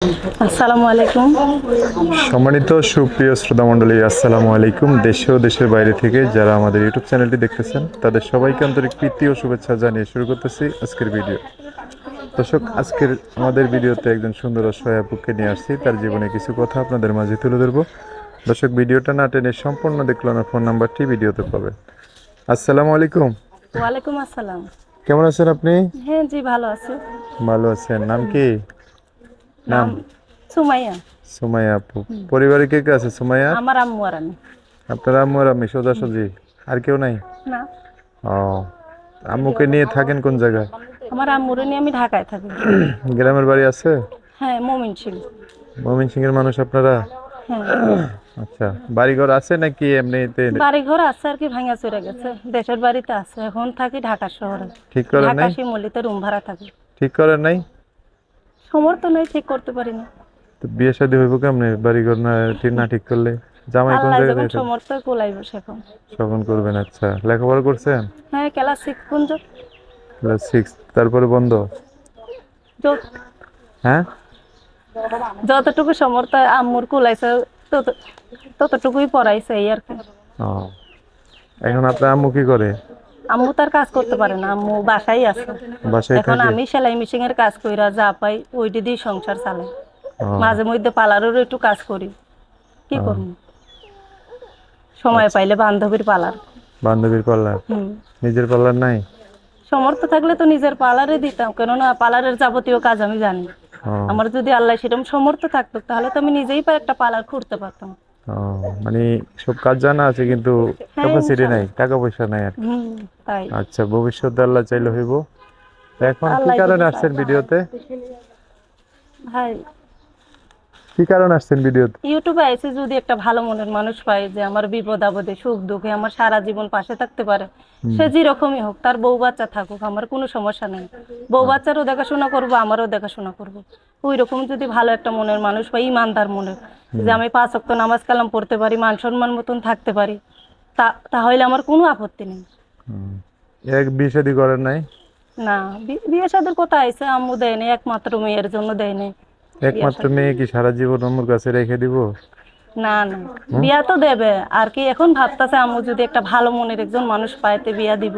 আসসালামু আলাইকুম। সম্মানিত সুপ্রিয় শ্রোতা মণ্ডলী, আসসালামু আলাইকুম। দেশে ও দেশের বাইরে থেকে যারা আমাদের ইউটিউব চ্যানেলটি দেখতেছেন তাদের সবাইকে আন্তরিক প্রীতি ও শুভেচ্ছা জানিয়ে শুরু করতেছি আজকের ভিডিও। দর্শক, আজকের আমাদের ভিডিওতে একজন সুন্দর অসহায় আপুকে নিয়ে আসছি, তার জীবনে কিছু কথা আপনাদের মাঝে তুলে ধরবো। দর্শক, ভিডিওটা না টেনে সম্পূর্ণ দেখলে আমার ফোন নাম্বারটি ভিডিওতে পাবেন। আসসালামু আলাইকুম। ওয়ালাইকুম আসসালাম। কেমন আছেন আপনি? হ্যাঁ জি, ভালো আছে। ভালো আছেন। নাম কি? নাম নাম সুমাইয়া। সুমাইয়া আপু। পরিবারে কে কে আছে সুমাইয়া? আমার আম্মু আর আমি। আপনার আম্মু আর আমি সোজাসুজি? আর কেউ নাই? না, ও, আম্মুকে নিয়ে থাকেন কোন জায়গায়? আমার আম্মুরে নিয়ে আমি ঢাকায় থাকি। গ্রামের বাড়ি আছে? হ্যাঁ, ময়মনসিংহ। ময়মনসিংহের মানুষ আপনারা? হ্যাঁ, আচ্ছা, বাড়িঘর আছে নাকি এমনিতে? বাড়ি ঘর আছে আর কি, ভাঙা চলে গেছে। দেশের বাড়িতে আছে, এখন থাকি ঢাকা শহরে। ঠিক করেন ঢাকা নাই? শিমুলিতে রুম ভাড়া থাকি। ঠিক করেন নাই? সমর্থ নেই, ঠিক করতে পারি না। তো বিয়ে শাদী হইব কেমনে বাড়িঘর না ঠিক না ঠিক করলে? জামাই কোন আল্লাহ জায়গায় যখন থেকে সমর্থ কোলাইব সেখন। শোভন করবেন? আচ্ছা, লেখাপড়া করছেন? হ্যাঁ, ক্লাস 6 পর্যন্ত। ক্লাস 6, তারপরে বন্ধ? যত- হ্যাঁ। যতটুকু সমর্থ আম্মুর কুলাইছে ততটুকুই পড়াইছে, এই আর কি। ও, এখন আপনার আম্মু কি করে? আম্মু তার কাজ করতে পারে না, আম্মু বাসায় আছে। বাসায় এখন থাকে? আমি সেলাই মেশিন এর কাজ কইরা যা পাই ওইটি দিয়ে সংসার চালাই। ও, মাঝে মধ্যে পার্লারেরও একটু কাজ করি। কি ও, করব, সময় পাইলে বান্ধবীর পার্লার। বান্ধবীর পার্লার? হুম, নিজের পার্লার নাই? সমর্থ থাকলে তো নিজের পার্লারে দিতাম, কেননা পার্লারের যাবতীয় কাজ আমি জানি। ও, আমার যদি আল্লাহ সেরকম সমর্থ থাকতো তাহলে তো আমি নিজেই একটা পার্লার খুঁড়তে পারতাম। ও, মানে সব কাজ জানা আছে কিন্তু হ্যাঁ, ক্যাপাসিটি নাই, ইনশাআল্লাহ। টাকা পয়সা নাই আর কি। হুম, তাই। আচ্ছা, ভবিষ্যতে আল্লাহ চাইলে হইব। তো এখন কি আল্লাহ কারণে যদি আসছেন চায়। ভিডিওতে? ভাই, কি কারণে আসছেন ভিডিওতে? ইউটিউবে আইসি যদি একটা ভালো মনের মানুষ পাই, যে আমার বিপদ আপদে সুখ দুঃখে আমার সারা জীবন পাশে থাকতে পারে, হুম, সে যেরকমই হোক, তার বউ বাচ্চা থাকুক, আমার কোনো সমস্যা নেই। বউ বাচ্চারও দেখাশোনা করবো, আমারও দেখাশোনা করবো। ওই রকম যদি ভালো একটা মনের মানুষ পাই, ইমানদার মনের, যে আমি 5 ওয়াক্ত নামাজ কালাম পড়তে পারি, মান সম্মান মতন থাকতে পারি, তাহলে আমার কোনো আপত্তি নেই। হুম। এক বিয়ে শাদী করেন নাই? না, বিয়ে শাদীর কথা আইছে, আম্মু দেয় নাই, একমাত্র মেয়ের জন্য দেয় নাই বিয়ে একমাত্র শাদী। মেয়ে কি সারা জীবন আমার কাছে রেখে দিব? না না, হুম? বিয়া তো দেবে আর কি। এখন ভাবতেছে আম্মু যদি একটা ভালো মনের একজন মানুষ পাইতে বিয়া দিব।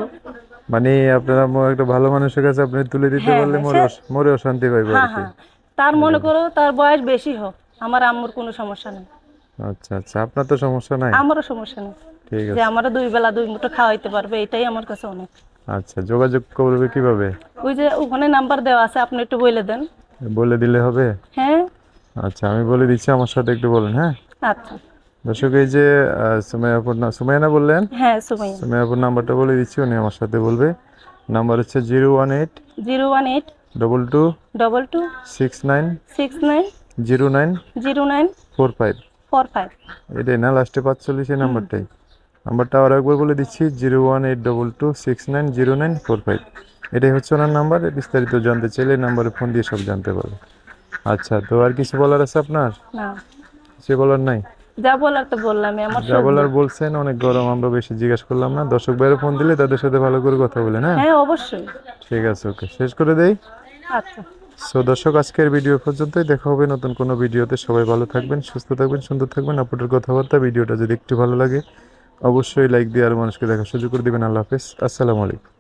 মানে আপনার আম্মু একটা ভালো মানুষের কাছে আপনি তুলে দিতে হ্যাঁ পারলে হ্যাঁ, মরে মরেও শান্তি পাইবো আর হ্যাঁ কি। হ্যাঁ, তার মনে করো তার বয়স বেশি হোক, আমার আম্মুর কোনো সমস্যা নেই। আচ্ছা আচ্ছা, আপনার তো সমস্যা নাই। আমারও সমস্যা নেই, ঠিক যে আছে। আমারও 2 বেলা 2 মুঠো খাওয়াইতে পারবে, এটাই আমার কাছে অনেক। আচ্ছা, যোগাযোগ করবে কিভাবে? ওই যে ওখানে নাম্বার দেওয়া আছে, আপনি একটু বলে দেন। বলে দিলে হবে? হ্যাঁ। আচ্ছা, আমি বলে দিচ্ছি, আমার সাথে একটু বলেন, হ্যাঁ? আচ্ছা। দর্শক, এই যে সুমাইয়াপুর না, সুমাইয়া না বললেন? হ্যাঁ, সুমাইয়া। সুমাইয়াপুর নাম্বারটা বলে দিচ্ছি, উনি আমার সাথে বলবে। নাম্বার হচ্ছে 018 018 22 22 69 69 09 09 45। 45। এটাই না লাস্টে 45? এই নাম্বারটাই। নাম্বারটা আবার একবার বলে দিচ্ছি, 01822690945। এটাই হচ্ছে ওনার নাম্বার। বিস্তারিত জানতে চাইলে এই নাম্বারে ফোন দিয়ে সব জানতে পারবে। আচ্ছা, তো আর কিছু বলার আছে আপনার? না, কিছু বলার নাই? যা বলার তো বললামই, আমার যা সহ্য। বলার বলছেন। অনেক গরম, আমরা বেশি জিজ্ঞাসা করলাম না। দর্শক বাইরে ফোন দিলে তাদের সাথে ভালো করে কথা বলেন, হ্যাঁ? হ্যাঁ, অবশ্যই। ঠিক আছে, ওকে, শেষ করে দেই। আচ্ছা। সো দর্শক, আজকের ভিডিও পর্যন্তই। দেখা হবে নতুন কোনো ভিডিওতে। সবাই ভালো থাকবেন, সুস্থ থাকবেন, সুন্দর থাকবেন। আপনাদের কথাবার্তা, ভিডিওটা যদি একটু ভালো লাগে অবশ্যই লাইক দিয়ে আরো মানুষকে দেখার সুযোগ করে দিবেন। আল্লাহ হাফেজ, আসসালামু আলাইকুম।